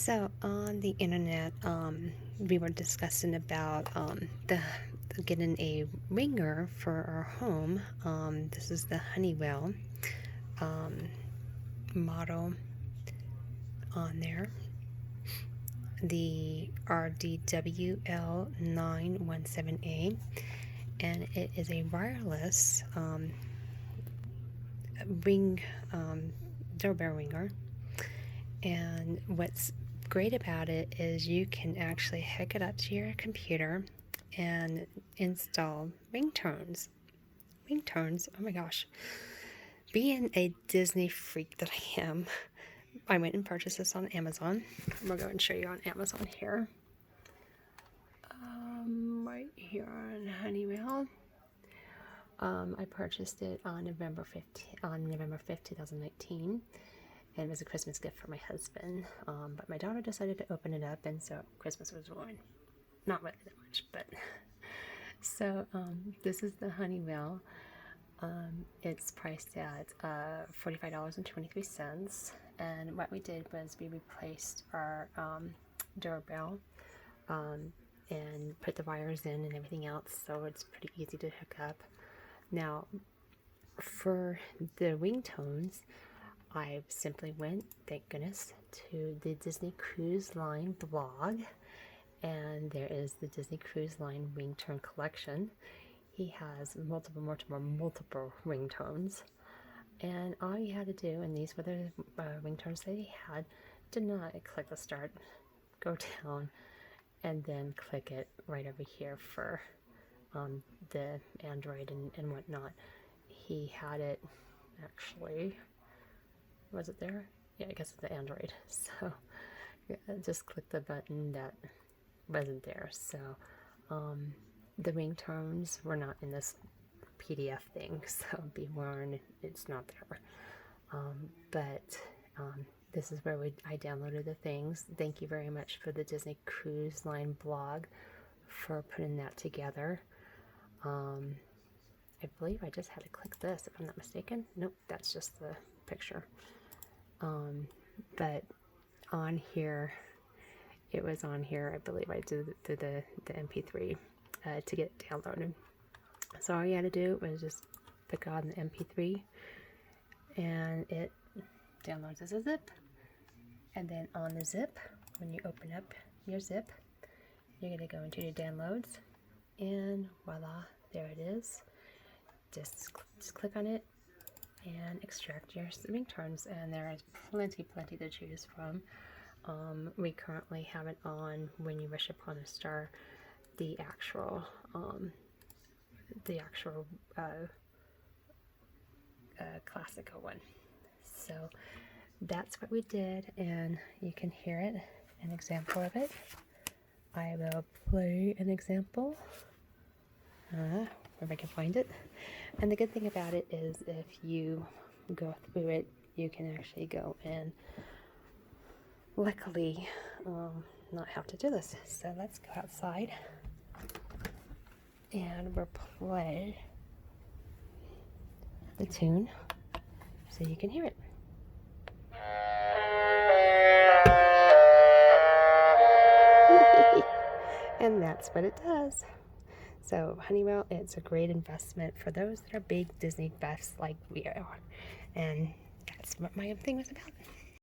So on the internet, we were discussing about the getting a ringer for our home. This is the Honeywell um, model on there, the RDWL917A, and it is a wireless ring doorbell ringer. And what's great about it is you can actually hook it up to your computer and install ringtones. Ringtones, oh my gosh. Being a Disney freak that I am, I went and purchased this on Amazon. We'll go and show you on Amazon here. Right here on Honeywell. I purchased it on November 5th, 2019. And it was a Christmas gift for my husband. But my daughter decided to open it up, and so Christmas was ruined. Not really that much, but. So this is the Honeywell. It's priced at $45.23. And what we did was we replaced our doorbell and put the wires in and everything else, so it's pretty easy to hook up. Now, for the ringtones, I simply went, thank goodness, to the Disney Cruise Line blog, and there is the Disney Cruise Line ringtone collection. He has multiple ringtones, and all you had to do, and these were the ringtones that he had, to not click the start, go down, and then click it right over here for the Android and whatnot. He had it actually. Was it there? Yeah, I guess it's the Android. So just click the button that wasn't there. So the ringtones were not in this PDF thing, so be warned, it's not there. But this is where I downloaded the things. Thank you very much for the Disney Cruise Line blog for putting that together. I believe I just had to click this, if I'm not mistaken. Nope, that's just the picture. But on here, it was on here, I believe I did the MP3 to get it downloaded. So all you had to do was just pick on the MP3, and it downloads as a zip. And then on the zip, when you open up your zip, you're going to go into your downloads, and voila, there it is. Just click on it and extract your ringtones, and there is plenty to choose from. We currently have it on When You Wish Upon a Star, the actual classical one. So that's what we did, and you can hear it, an example of it. I will play an example if I can find it. And the good thing about it is if you go through it, you can actually go and luckily not have to do this. So let's go outside and we'll play the tune so you can hear it. And that's what it does. So Honeywell, it's a great investment for those that are big Disney buffs like we are. And that's what my thing was about.